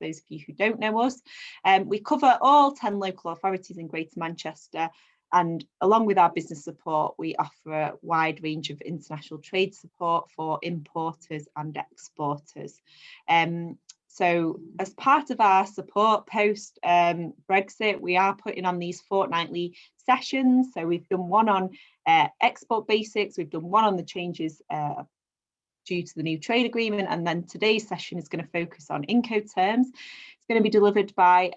for those of you who don't know us. We cover all 10 local authorities in Greater Manchester, and along with our business support, we offer a wide range of international trade support for importers and exporters. So as part of our support post Brexit, we are putting on these fortnightly sessions. So we've done one on export basics, we've done one on the changes due to the new trade agreement, and then today's session is going to focus on Incoterms. It's going to be delivered by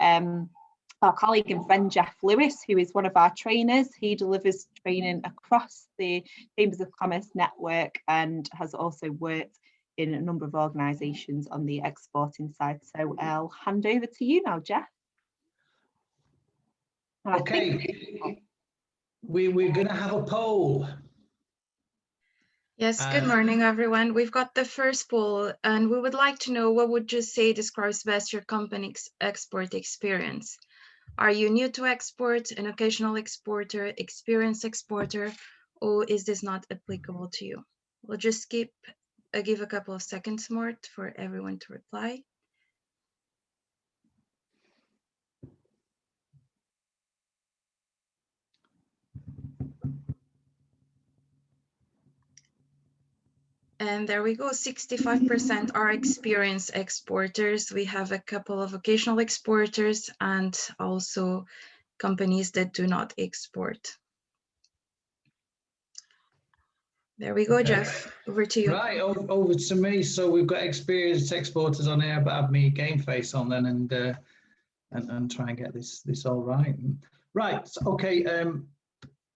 our colleague and friend Jeff Lewis, who is one of our trainers. He delivers training across the Chambers of Commerce network and has also worked in a number of organisations on the exporting side. So I'll hand over to you now, Jeff. Okay, we're going to have a poll. Yes, good morning, everyone. We've got the first poll, and we would like to know, what would you say describes best your company's export experience? Are you new to export, an occasional exporter, experienced exporter, or is this not applicable to you? We'll just give a couple of seconds more for everyone to reply. And there we go, 65% are experienced exporters. We have a couple of occasional exporters and also companies that do not export. There we go, okay. Jeff, over to you. Right, over to me. So we've got experienced exporters on here, but have me game face on then and try and get this all right. Right, okay.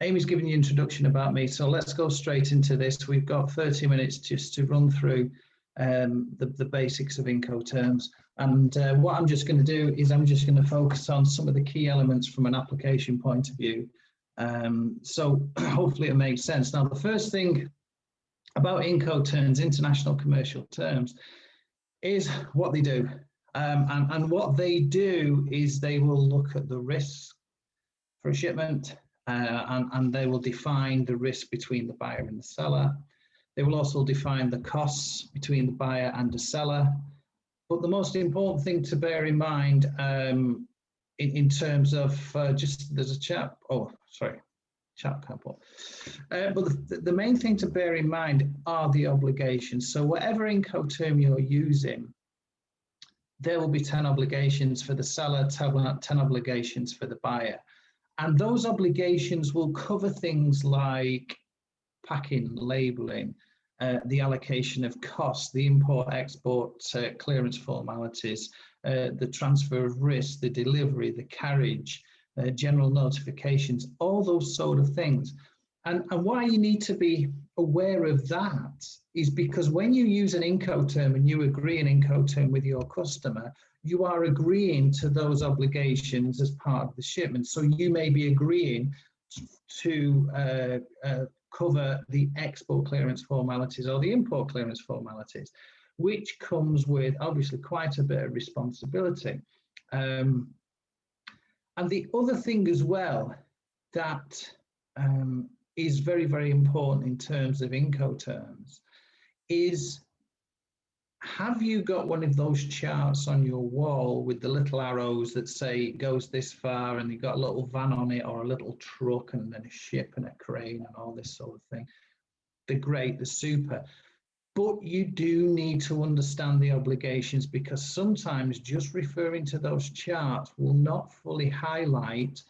Amy's given you an introduction about me, so let's go straight into this. We've got 30 minutes just to run through the basics of Incoterms. And what I'm just going to do is I'm just going to focus on some of the key elements from an application point of view. So hopefully it makes sense. Now, the first thing about Incoterms, international commercial terms, is what they do. And what they do is they will look at the risk for a shipment, and they will define the risk between the buyer and the seller. They will also define the costs between the buyer and the seller. But the most important thing to bear in mind in terms of there's a chap, chat couple. But the main thing to bear in mind are the obligations. So whatever Incoterm you're using, there will be 10 obligations for the seller, 10 obligations for the buyer. And those obligations will cover things like packing, labelling, the allocation of costs, the import-export clearance formalities, the transfer of risk, the delivery, the carriage, general notifications, all those sort of things. And why you need to be aware of that is because when you use an Incoterm and you agree an Incoterm with your customer, you are agreeing to those obligations as part of the shipment. So you may be agreeing to cover the export clearance formalities or the import clearance formalities, which comes with obviously quite a bit of responsibility. And the other thing as well that is very, very important in terms of Incoterms is, have you got one of those charts on your wall with the little arrows that say it goes this far, and you've got a little van on it, or a little truck, and then a ship and a crane and all this sort of thing? They're great, they're super. But you do need to understand the obligations, because sometimes just referring to those charts will not fully highlight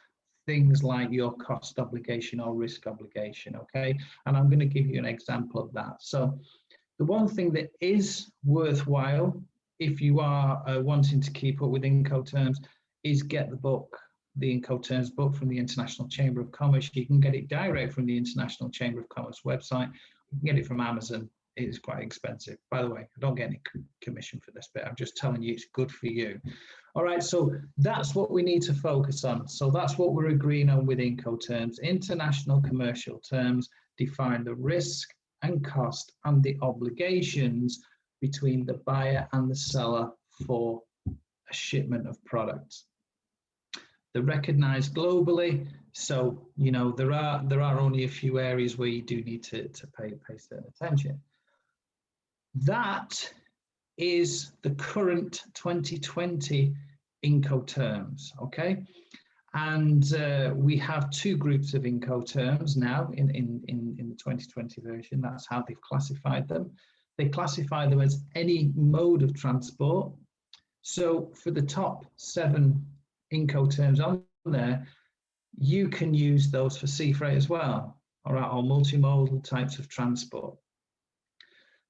things like your cost obligation or risk obligation, okay? And I'm going to give you an example of that. So the one thing that is worthwhile, if you are wanting to keep up with Incoterms, is get the book, the Incoterms book from the International Chamber of Commerce. You can get it direct from the International Chamber of Commerce website. You can get it from Amazon. It is quite expensive. By the way, I don't get any commission for this bit. I'm just telling you it's good for you. All right, so that's what we need to focus on. So that's what we're agreeing on with Incoterms. International commercial terms define the risk and cost and the obligations between the buyer and the seller for a shipment of products. They're recognized globally, so you know there are only a few areas where you do need to pay certain attention. That is the current 2020 Incoterms, okay? And we have two groups of Incoterms now in the 2020 version. That's how they've classified them. They classify them as any mode of transport. So for the top 7 Incoterms on there, you can use those for sea freight as well, all right, or multimodal types of transport.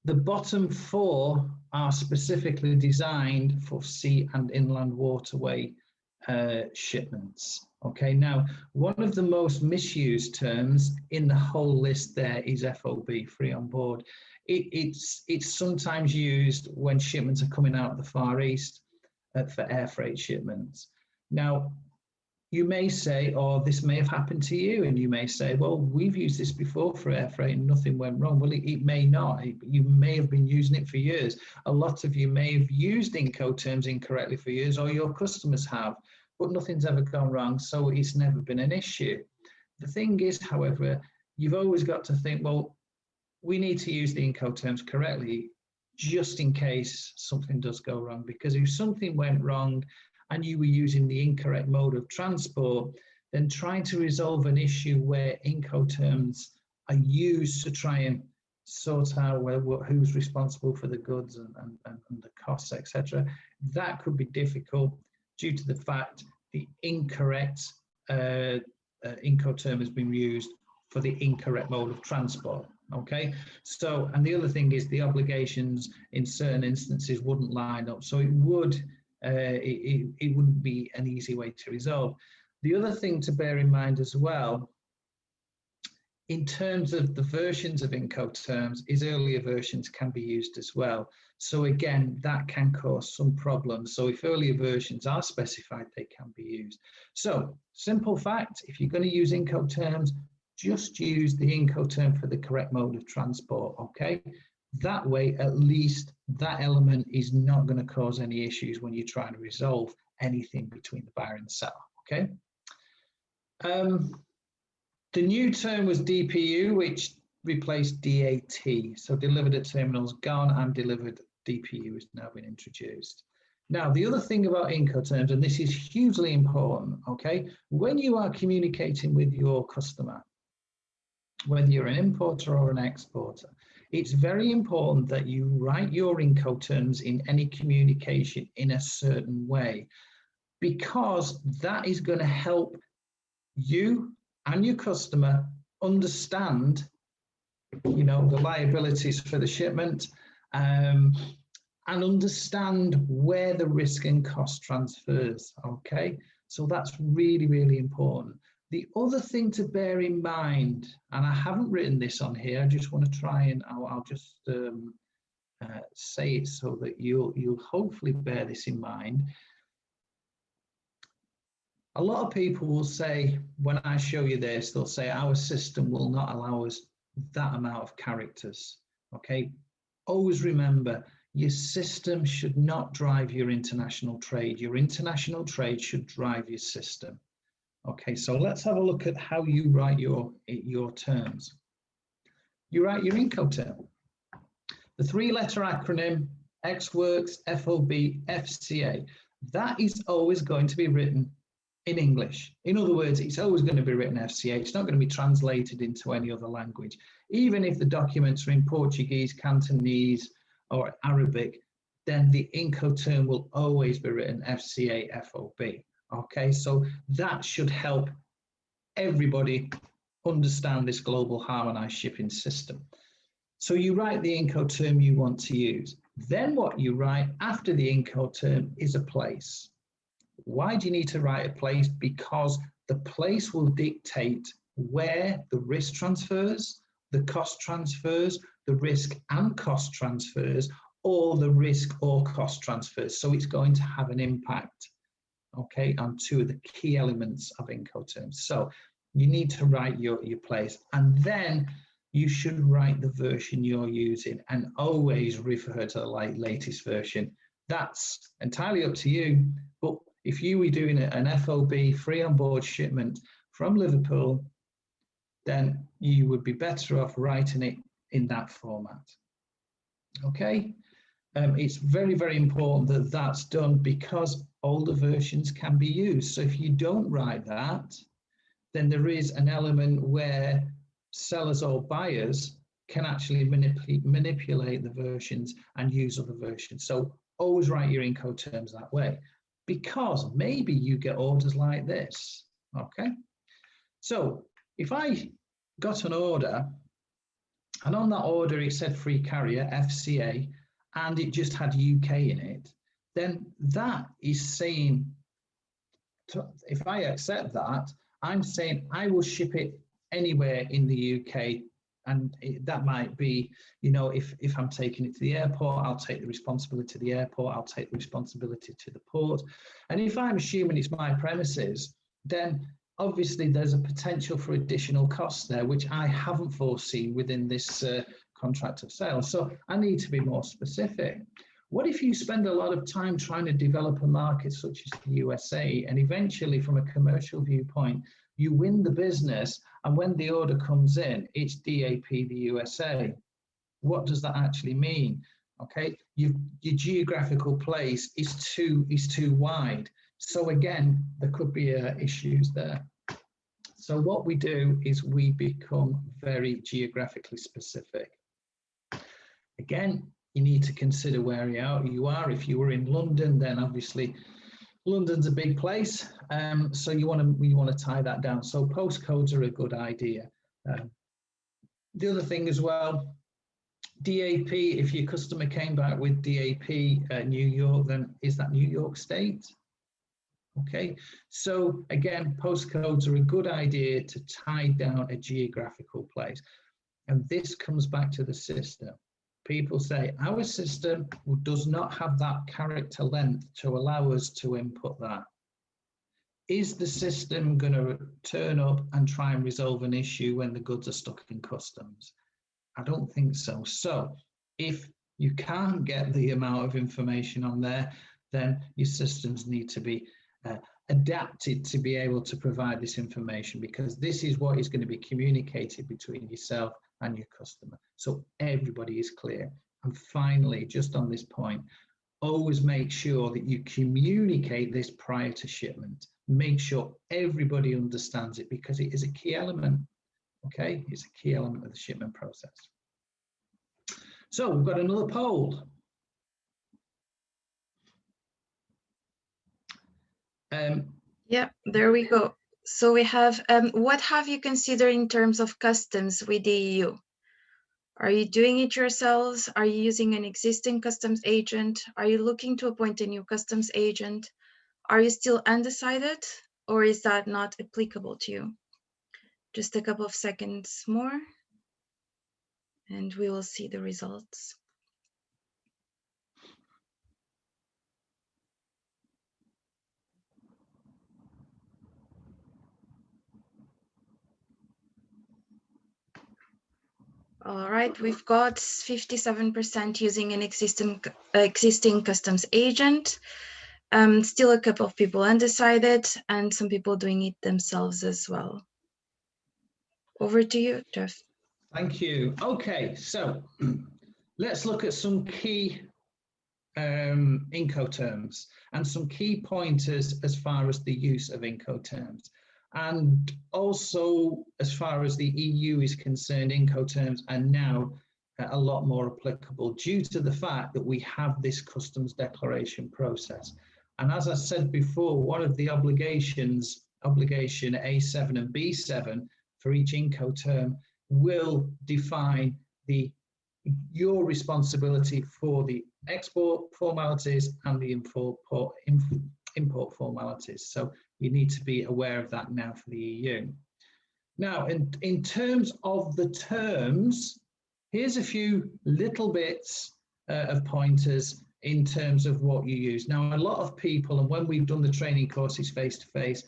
The bottom 4 are specifically designed for sea and inland waterway shipments. Okay, now one of the most misused terms in the whole list there is FOB, free on board. It's sometimes used when shipments are coming out of the Far East for air freight shipments. Now, you may say, or this may have happened to you, and you may say, well, we've used this before for air freight and nothing went wrong. Well, it may not. You may have been using it for years. A lot of you may have used Incoterms incorrectly for years, or your customers have, but nothing's ever gone wrong, so it's never been an issue. The thing is, however, you've always got to think, well, we need to use the Incoterms correctly, just in case something does go wrong, because if something went wrong and you were using the incorrect mode of transport, then trying to resolve an issue where Incoterms are used to try and sort out who's responsible for the goods and the costs, etc., that could be difficult due to the fact the incorrect Incoterm has been used for the incorrect mode of transport. Okay, so, and the other thing is the obligations in certain instances wouldn't line up, so it would it wouldn't be an easy way to resolve. The other thing to bear in mind as well, in terms of the versions of Incoterms, is earlier versions can be used as well. So again, that can cause some problems. So if earlier versions are specified, they can be used. So simple fact, if you're going to use Incoterms, just use the Incoterm for the correct mode of transport, okay? That way, at least that element is not going to cause any issues when you're trying to resolve anything between the buyer and the seller, okay? The new term was DPU, which replaced DAT. So delivered at terminals gone and delivered DPU has now been introduced. Now, the other thing about Incoterms, and this is hugely important, okay? When you are communicating with your customer, whether you're an importer or an exporter, it's very important that you write your Incoterms in any communication in a certain way, because that is going to help you and your customer understand, you know, the liabilities for the shipment, and understand where the risk and cost transfers, okay? So that's really, really important. The other thing to bear in mind, and I haven't written this on here, I just want to try and I'll just say it so that you'll hopefully bear this in mind. A lot of people will say, when I show you this, they'll say our system will not allow us that amount of characters, okay? Always remember, your system should not drive your international trade. Your international trade should drive your system. Okay, so let's have a look at how you write your terms. You write your Incoterm. The 3-letter acronym, XWorks, FOB, FCA, that is always going to be written in English. In other words, it's always going to be written FCA. It's not going to be translated into any other language. Even if the documents are in Portuguese, Cantonese, or Arabic, then the Incoterm will always be written FCA, FOB. Okay, so that should help everybody understand this global harmonized shipping system. So you write the Incoterm you want to use. Then what you write after the Incoterm is a place. Why do you need to write a place? Because the place will dictate where the risk transfers, the cost transfers, the risk and cost transfers, or the risk or cost transfers. So it's going to have an impact, okay, on 2 of the key elements of Incoterms. So you need to write your place, and then you should write the version you're using, and always refer to the latest version. That's entirely up to you, but if you were doing an FOB free on board shipment from Liverpool, then you would be better off writing it in that format. Okay, it's very, very important that that's done, because older versions can be used. So if you don't write that, then there is an element where sellers or buyers can actually manipulate the versions and use other versions. So always write your Incoterms that way, because maybe you get orders like this, okay? So if I got an order, and on that order it said free carrier, FCA, and it just had UK in it, then that is saying, if I accept that, I'm saying I will ship it anywhere in the UK. And that might be, you know, if I'm taking it to the airport, I'll take the responsibility to the airport, I'll take the responsibility to the port. And if I'm assuming it's my premises, then obviously there's a potential for additional costs there, which I haven't foreseen within this contract of sale. So I need to be more specific. What if you spend a lot of time trying to develop a market such as the USA, and eventually from a commercial viewpoint, you win the business, and when the order comes in, it's DAP the USA. What does that actually mean? Okay, your geographical place is too wide. So again, there could be issues there. So what we do is we become very geographically specific. Again, you need to consider where you are. If you were in London, then obviously London's a big place, so you want to tie that down. So postcodes are a good idea. The other thing as well, DAP, if your customer came back with DAP New York, then is that New York State? Okay, so again, postcodes are a good idea to tie down a geographical place. And this comes back to the system. People say our system does not have that character length to allow us to input that. Is the system going to turn up and try and resolve an issue when the goods are stuck in customs? I don't think so. So if you can't get the amount of information on there, then your systems need to be adapted to be able to provide this information, because this is what is going to be communicated between yourself and your customer, so everybody is clear. And finally, just on this point, always make sure that you communicate this prior to shipment. Make sure everybody understands it, because it is a key element. Okay, it's a key element of the shipment process. So we've got another poll. Yeah, there we go. So we have, what have you considered in terms of customs with the EU? Are you doing it yourselves? Are you using an existing customs agent? Are you looking to appoint a new customs agent? Are you still undecided, or is that not applicable to you? Just a couple of seconds more, and we will see the results. All right, we've got 57% using an existing customs agent. Still a couple of people undecided, and some people doing it themselves as well. Over to you, Jeff. Thank you. Okay, so let's look at some key Incoterms and some key pointers as far as the use of Incoterms. And also, as far as the EU is concerned, Incoterms are now a lot more applicable due to the fact that we have this customs declaration process. And as I said before, one of the obligations, obligation A7 and B7 for each Incoterm, will define your responsibility for the export formalities and the import formalities. So you need to be aware of that now for the EU. Now, in terms of the terms, here's a few little bits of pointers in terms of what you use. Now, a lot of people, and when we've done the training courses face-to-face,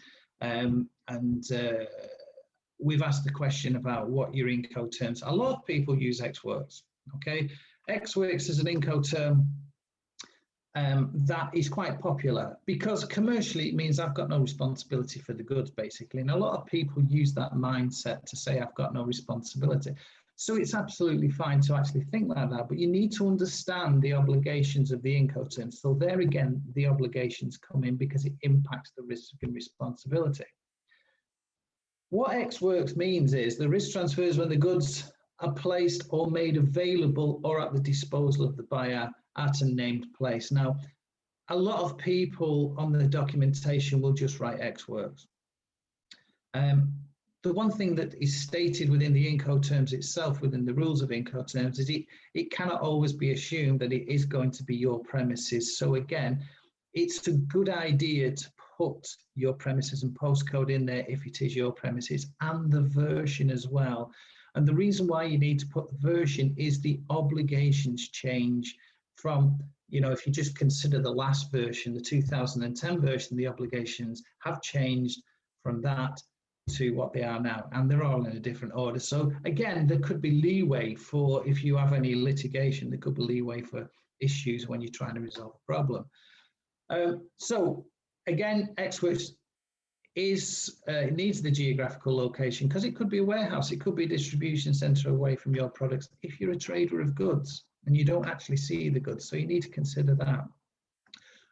we've asked the question about what your Incoterms. A lot of people use Ex-Works, okay? Ex-Works is an Incoterm that is quite popular because commercially it means I've got no responsibility for the goods, basically. And a lot of people use that mindset to say I've got no responsibility. So it's absolutely fine to actually think like that, but you need to understand the obligations of the Incoterms. So there again, the obligations come in because it impacts the risk and responsibility. What Ex Works means is the risk transfers when the goods are placed or made available or at the disposal of the buyer at a named place. Now, a lot of people on the documentation will just write Ex Works. The one thing that is stated within the Incoterms itself, within the rules of Incoterms, is it cannot always be assumed that it is going to be your premises. So again, it's a good idea to put your premises and postcode in there if it is your premises, and the version as well. And the reason why you need to put the version is the obligations change from, you know, if you just consider the last version, the 2010 version, the obligations have changed from that to what they are now, and they're all in a different order. So again, there could be leeway for, if you have any litigation, there could be leeway for issues when you're trying to resolve a problem. So again, Ex Works is needs the geographical location because it could be a warehouse, it could be a distribution center away from your products if you're a trader of goods and you don't actually see the goods. So you need to consider that.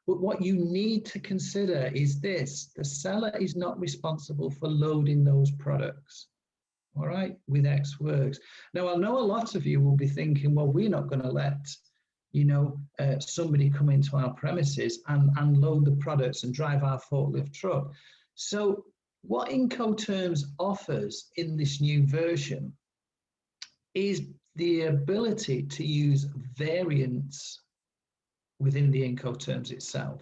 But what you need to consider is this: the seller is not responsible for loading those products, all right, with Ex Works. Now, I know a lot of you will be thinking, well, we're not going to let, you know, somebody come into our premises and load the products and drive our forklift truck. So what Incoterms offers in this new version is the ability to use variants within the Incoterms itself.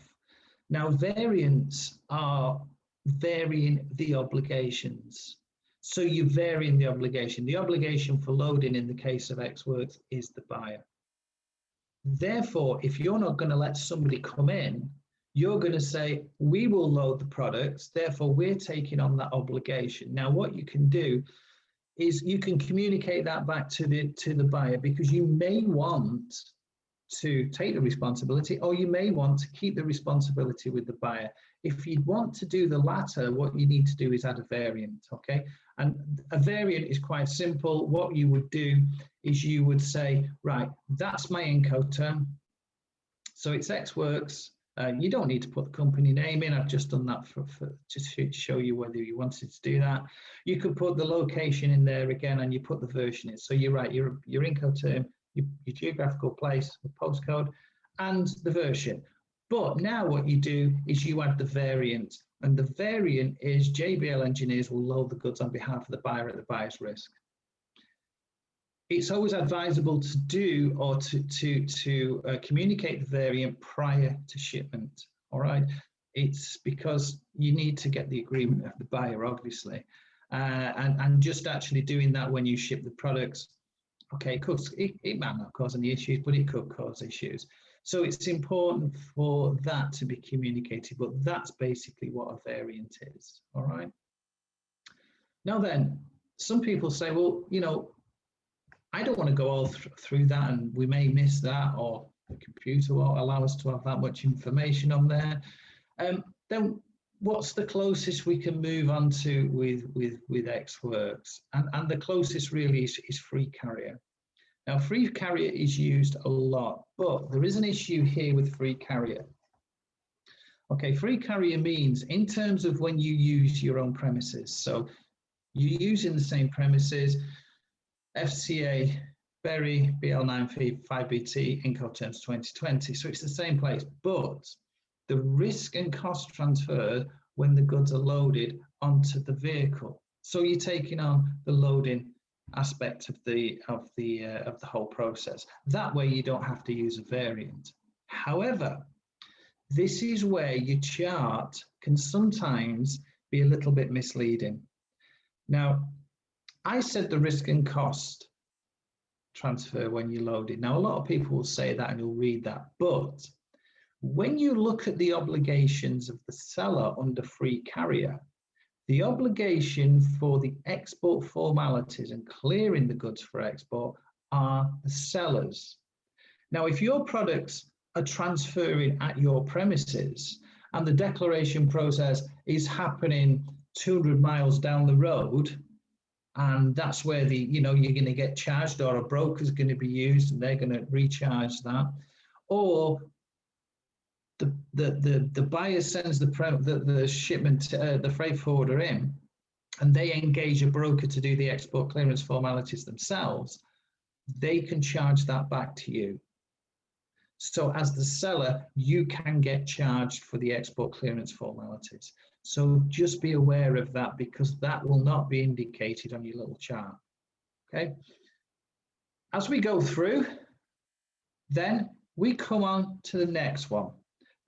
Now, variants are varying the obligations. So you're varying the obligation. The obligation for loading in the case of Ex Works is the buyer. Therefore, if you're not going to let somebody come in, you're going to say, we will load the products, therefore we're taking on that obligation. Now, what you can do is you can communicate that back to the buyer, because you may want to take the responsibility, or you may want to keep the responsibility with the buyer. If you want to do the latter, what you need to do is add a variant, okay? And a variant is quite simple. What you would do is you would say, right, that's my Incoterm, so it's Ex Works. You don't need to put the company name in. I've just done that just to show you whether you wanted to do that. You could put the location in there again, and you put the version in. So you're right, your Incoterm, your geographical place, the postcode, and the version. But now what you do is you add the variant, and the variant is JBL engineers will load the goods on behalf of the buyer at the buyer's risk. It's always advisable to do or to communicate the variant prior to shipment. All right, it's because you need to get the agreement of the buyer, obviously, and just actually doing that when you ship the products. Okay, it might not cause any issues, but it could cause issues. So it's important for that to be communicated, but that's basically what a variant is, all right? Now then, some people say, well, you know, I don't want to go all through that, and we may miss that, or the computer won't allow us to have that much information on there. Then what's the closest we can move on to with Ex Works? And the closest really is free carrier. Now, free carrier is used a lot, but there is an issue here with free carrier. Okay, free carrier means in terms of when you use your own premises. So you're using the same premises, FCA, Berry, BL95BT, Incoterms 2020. So it's the same place, but the risk and cost transfer when the goods are loaded onto the vehicle. So you're taking on the loading aspect of the whole process. That way you don't have to use a variant. However, this is where your chart can sometimes be a little bit misleading. Now, I said the risk and cost transfer when you load it. Now, a lot of people will say that and you'll read that, but when you look at the obligations of the seller under free carrier, the obligation for the export formalities and clearing the goods for export are the sellers. Now, if your products are transferring at your premises and the declaration process is happening 200 miles down the road, and that's where you're going to get charged, or a broker's going to be used and they're going to recharge that, or the buyer sends the shipment, the freight forwarder in, and they engage a broker to do the export clearance formalities themselves, they can charge that back to you. So as the seller, you can get charged for the export clearance formalities. So just be aware of that, because that will not be indicated on your little chart. Okay. As we go through, then we come on to the next one.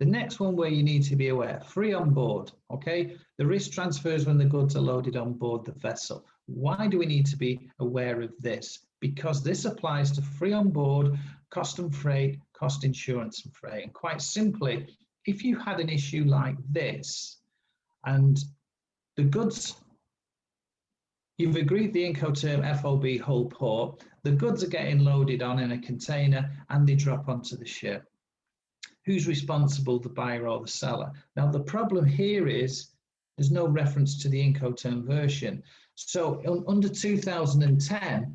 The next one where you need to be aware, free on board. Okay. The risk transfers when the goods are loaded on board the vessel. Why do we need to be aware of this? Because this applies to free on board, cost and freight, cost, insurance and freight. And quite simply, if you had an issue like this and the goods, you've agreed the Incoterm FOB hull port, the goods are getting loaded on in a container and they drop onto the ship. Who's responsible, the buyer or the seller? Now, the problem here is there's no reference to the Incoterm version. So under 2010,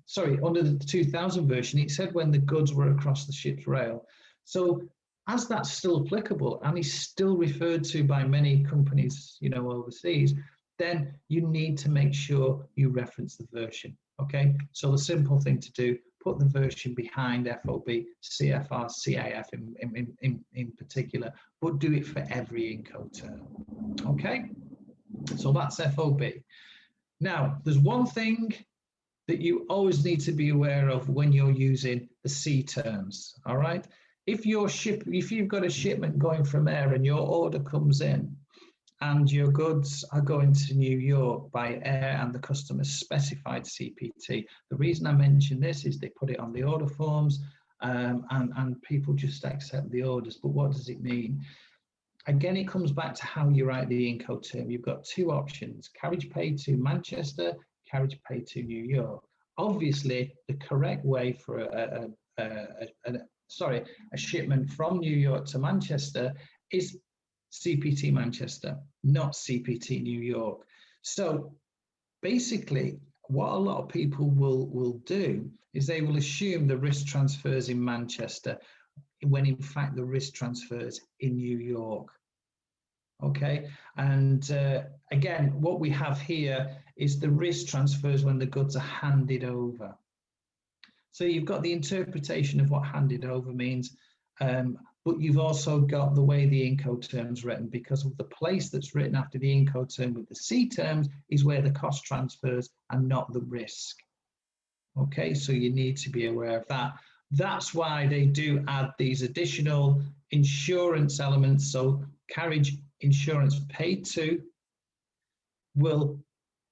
sorry, under the 2000 version, it said when the goods were across the ship's rail. So as that's still applicable and is still referred to by many companies, overseas, then you need to make sure you reference the version. Okay, so the simple thing to do, put the version behind FOB, CFR, CAF in particular, but do it for every Incoterm. Okay, so that's FOB. Now, there's one thing that you always need to be aware of when you're using the C terms. All right, if you've got a shipment going from air and your order comes in and your goods are going to New York by air and the customer's specified CPT, the reason I mention this is they put it on the order forms and people just accept the orders. But what does it mean? Again, it comes back to how you write the Incoterm. You've got two options: carriage paid to Manchester, carriage paid to New York. Obviously, the correct way for a shipment from New York to Manchester is CPT Manchester, not CPT New York. So basically, what a lot of people will do is they will assume the risk transfers in Manchester when in fact the risk transfers in New York. Okay, and again, what we have here is the risk transfers when the goods are handed over. So you've got the interpretation of what handed over means, but you've also got the way the Incoterm's written, because of the place that's written after the Incoterm with the C terms is where the cost transfers and not the risk. Okay, so you need to be aware of that. That's why they do add these additional insurance elements. So carriage insurance paid to will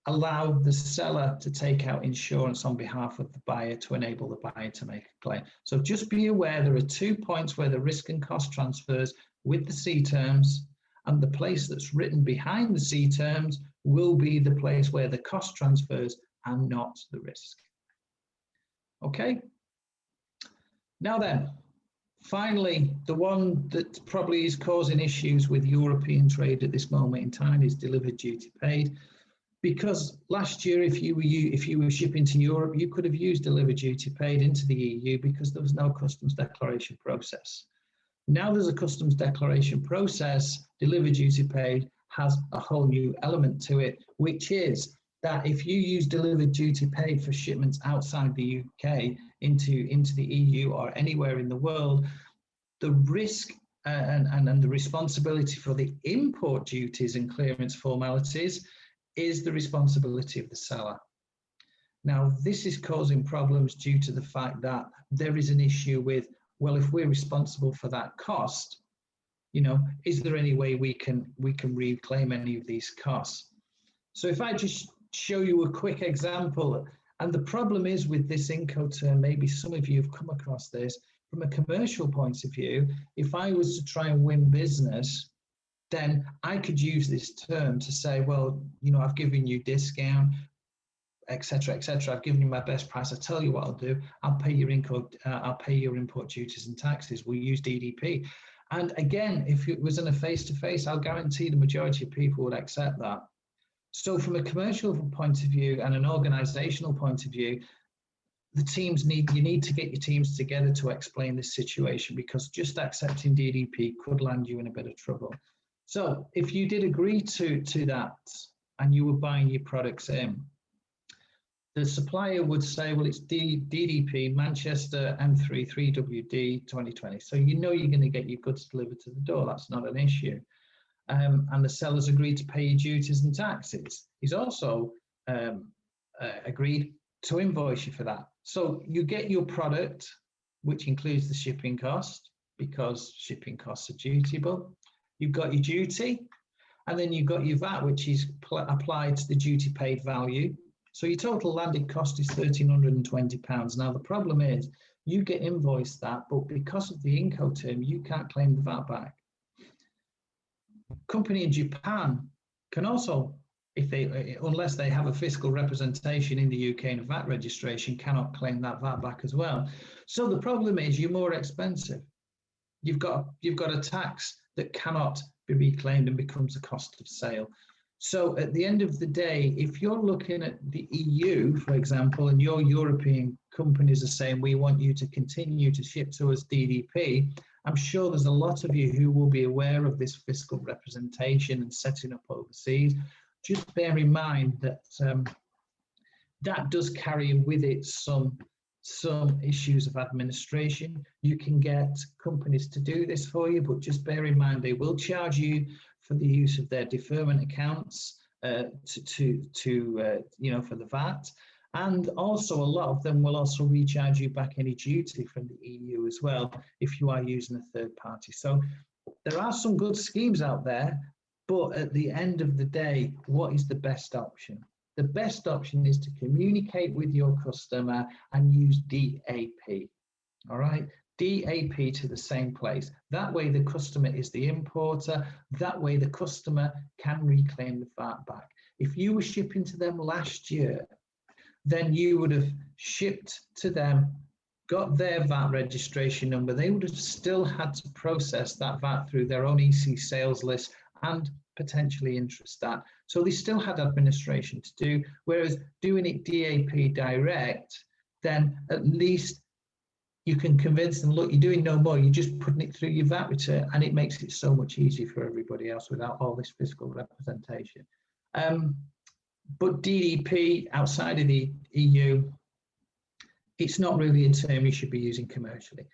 allow the seller to take out insurance on behalf of the buyer to enable the buyer to make a claim. So just be aware there are 2 points where the risk and cost transfers with the C terms, and the place that's written behind the C terms will be the place where the cost transfers and not the risk. Okay. Now then, finally, the one that probably is causing issues with European trade at this moment in time is delivered duty paid. Because last year, if you were shipping to Europe, you could have used delivered duty paid into the EU because there was no customs declaration process. Now there's a customs declaration process. Delivered duty paid has a whole new element to it, which is that if you use delivered duty paid for shipments outside the UK into the EU or anywhere in the world, the risk and the responsibility for the import duties and clearance formalities is the responsibility of the seller. Now, this is causing problems due to the fact that there is an issue with, well, if we're responsible for that cost, is there any way we can reclaim any of these costs? So if I just show you a quick example, and the problem is with this Incoterm, maybe some of you have come across this, from a commercial point of view, if I was to try and win business, then I could use this term to say, well, I've given you discount, etc., etc. I've given you my best price. I tell you what I'll do. I'll pay your import duties and taxes. We'll use DDP. And again, if it was in a face-to-face, I'll guarantee the majority of people would accept that. So from a commercial point of view and an organizational point of view, you need to get your teams together to explain this situation, because just accepting DDP could land you in a bit of trouble. So if you did agree to that and you were buying your products in, the supplier would say, well, it's DDP Manchester M3 3WD 2020. So you know you're going to get your goods delivered to the door. That's not an issue. And the seller's agreed to pay your duties and taxes. He's also agreed to invoice you for that. So you get your product, which includes the shipping cost, because shipping costs are dutiable. You've got your duty, and then you've got your VAT, which is applied to the duty paid value. So your total landed cost is £1,320. Now the problem is you get invoiced that, but because of the Incoterm, you can't claim the VAT back. Company in Japan can also, unless they have a fiscal representation in the UK and a VAT registration, cannot claim that VAT back as well. So the problem is you're more expensive. You've got a tax that cannot be reclaimed and becomes a cost of sale. So at the end of the day, if you're looking at the EU, for example, and your European companies are saying, we want you to continue to ship to us DDP, I'm sure there's a lot of you who will be aware of this fiscal representation and setting up overseas. Just bear in mind that that does carry with it some issues of administration. You can get companies to do this for you, but just bear in mind they will charge you for the use of their deferment accounts for the VAT. And also a lot of them will also recharge you back any duty from the EU as well if you are using a third party. So there are some good schemes out there, but at the end of the day, what is the best option? The best option is to communicate with your customer and use DAP, all right? DAP to the same place. That way the customer is the importer. That way the customer can reclaim the VAT back. If you were shipping to them last year, then you would have shipped to them, got their VAT registration number. They would have still had to process that VAT through their own EC sales list and potentially interest that. So they still had administration to do, whereas doing it DAP direct, then at least you can convince them, look, you're doing no more, you're just putting it through your VAT return, and it makes it so much easier for everybody else without all this fiscal representation. But DDP outside of the EU, it's not really a term you should be using commercially,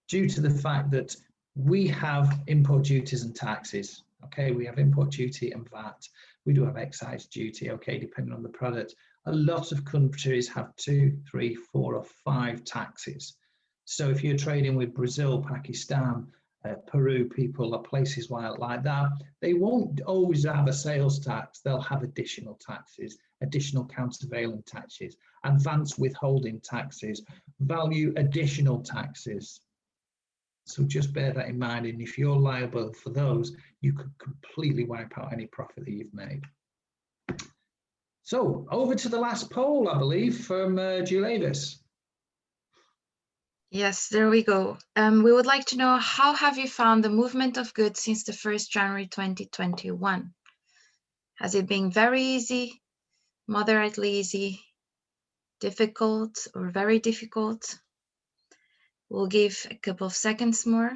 due to the fact that we have import duties and taxes. Okay, we have import duty and VAT. We do have excise duty, okay, depending on the product. A lot of countries have 2, 3, 4, or 5 taxes. So if you're trading with Brazil, Pakistan, Peru, people or places like that, they won't always have a sales tax. They'll have additional taxes, additional countervailing taxes, advanced withholding taxes, value additional taxes. So just bear that in mind, and if you're liable for those, you could completely wipe out any profit that you've made. So over to the last poll, I believe, from Juliavis. Yes, there we go. We would like to know, how have you found the movement of goods since the 1st January 2021? Has it been very easy, moderately easy, difficult, or very difficult? We'll give a couple of seconds more.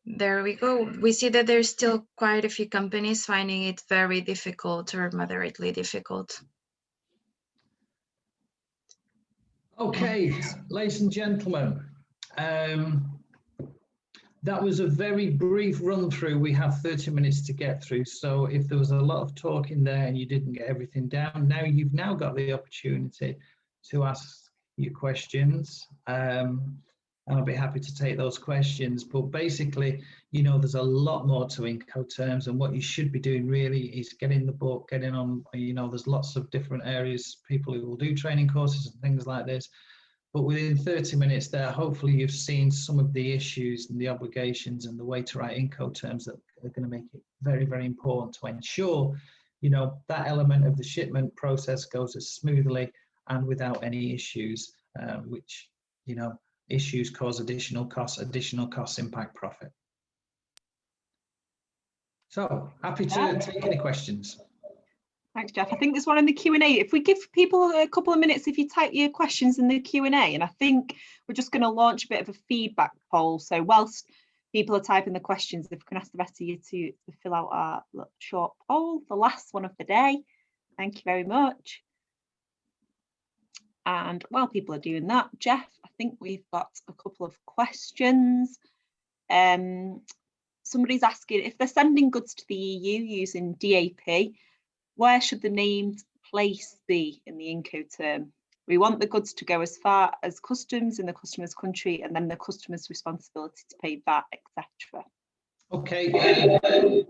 There we go. We see that there's still quite a few companies finding it very difficult or moderately difficult. Okay, ladies and gentlemen, that was a very brief run through. We have 30 minutes to get through. So if there was a lot of talk in there and you didn't get everything down, you've now got the opportunity to ask your questions. And I'll be happy to take those questions. But basically, you know, there's a lot more to Incoterms, and what you should be doing really is getting the book, getting on, you know, there's lots of different areas, people who will do training courses and things like this. But within 30 minutes there, hopefully you've seen some of the issues and the obligations and the way to write Incoterms that are going to make it very, very important to ensure, you know, that element of the shipment process goes as smoothly and without any issues, which, you know, issues cause additional costs impact profit. So happy to take any questions. Thanks, Jeff. I think there's one in the Q&A. If we give people a couple of minutes, if you type your questions in the Q&A, and I think we're just going to launch a bit of a feedback poll. So whilst people are typing the questions, if we can ask the rest of you to fill out our short poll, the last one of the day. Thank you very much. And while people are doing that, Jeff, I think we've got a couple of questions. Somebody's asking, if they're sending goods to the EU using DAP, where should the named place be in the Incoterm? We want the goods to go as far as customs in the customer's country, and then the customer's responsibility to pay VAT, etc. Okay.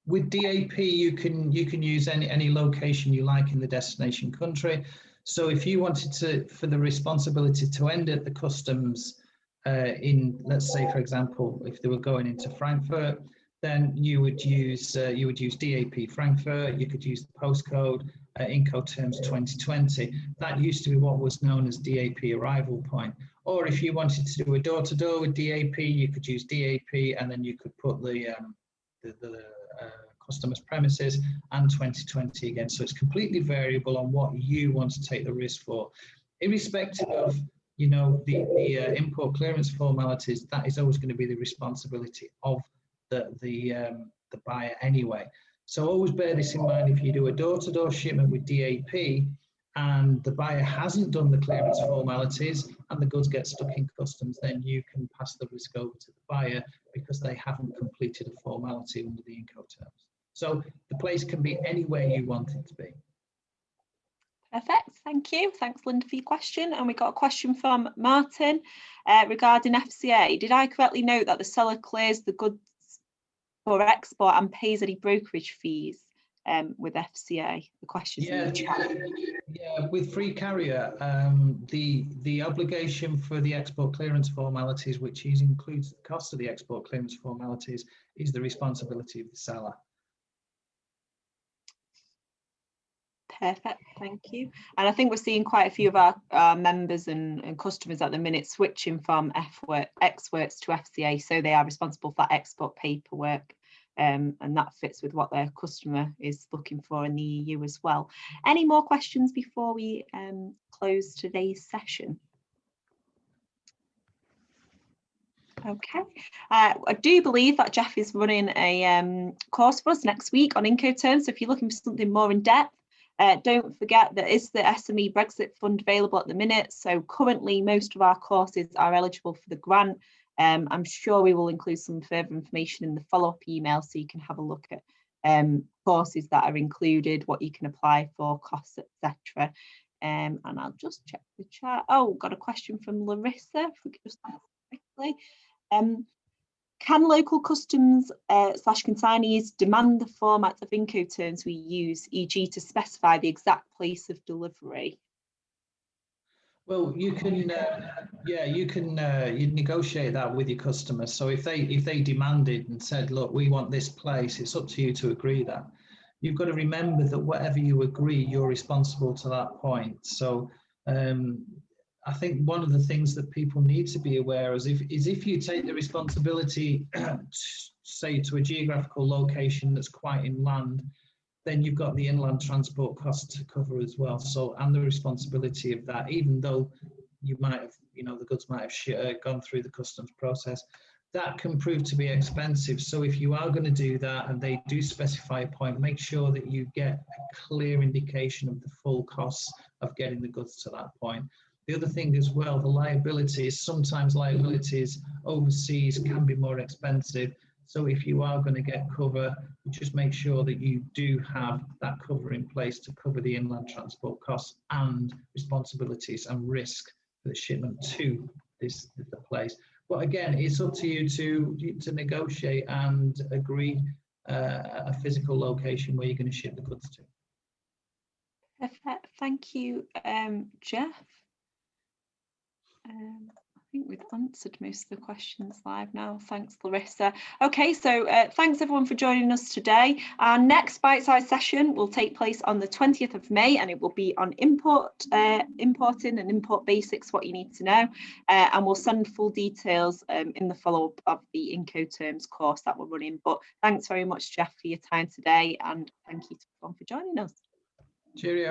With DAP, you can use any location you like in the destination country. So if you wanted for the responsibility to end at the customs in, let's say, for example, if they were going into Frankfurt, then you would use DAP Frankfurt. You could use the postcode Incoterms 2020. That used to be what was known as DAP arrival point. Or if you wanted to do a door-to-door with DAP, you could use DAP, and then you could put the customer's premises and 2020 again. So it's completely variable on what you want to take the risk for, irrespective of, you know, the import clearance formalities. That is always going to be the responsibility of the buyer anyway. So always bear this in mind. If you do a door-to-door shipment with DAP and the buyer hasn't done the clearance formalities and the goods get stuck in customs, then you can pass the risk over to the buyer because they haven't completed a formality under the Incoterms. So the place can be anywhere you want it to be. Perfect, thank you. Thanks, Linda, for your question. And we got a question from Martin regarding FCA. Did I correctly note that the seller clears the goods for export and pays any brokerage fees with FCA? The question. Yeah, with free carrier, the obligation for the export clearance formalities, which includes the cost of the export clearance formalities, is the responsibility of the seller. Perfect, thank you. And I think we're seeing quite a few of our members and customers at the minute switching from ex-works to FCA, so they are responsible for that export paperwork, and that fits with what their customer is looking for in the EU as well. Any more questions before we close today's session? Okay, I do believe that Jeff is running a course for us next week on Incoterms, so if you're looking for something more in depth, don't forget there is the SME Brexit Fund available at the minute. So currently most of our courses are eligible for the grant. I'm sure we will include some further information in the follow-up email so you can have a look at courses that are included, what you can apply for, costs, etc. And I'll just check the chat. Oh, got a question from Larissa. If we could just answer quickly. Can local customs / consignees demand the format of Incoterms we use, e.g. to specify the exact place of delivery? Well, you can, you negotiate that with your customers. So if they demanded and said, look, we want this place, it's up to you to agree that. You've got to remember that whatever you agree, you're responsible to that point. So I think one of the things that people need to be aware is if you take the responsibility, say, to a geographical location that's quite inland, then you've got the inland transport costs to cover as well. So, and the responsibility of that, even though you might have, you know, the goods might have gone through the customs process, that can prove to be expensive. So if you are going to do that and they do specify a point, make sure that you get a clear indication of the full costs of getting the goods to that point. The other thing as well, the liabilities, sometimes liabilities overseas can be more expensive. So if you are going to get cover, just make sure that you do have that cover in place to cover the inland transport costs and responsibilities and risk for the shipment to the place. But again, it's up to you to negotiate and agree a physical location where you're going to ship the goods to. Perfect. Thank you, Jeff. think we've answered most of the questions live now. Thanks, Larissa. Okay, so thanks everyone for joining us today. Our next Bitesize session will take place on the 20th of May, and it will be on importing and import basics, what you need to know. And we'll send full details in the follow-up of the Incoterms course that we're running. But thanks very much, Jeff, for your time today, and thank you to everyone for joining us. Cheerio.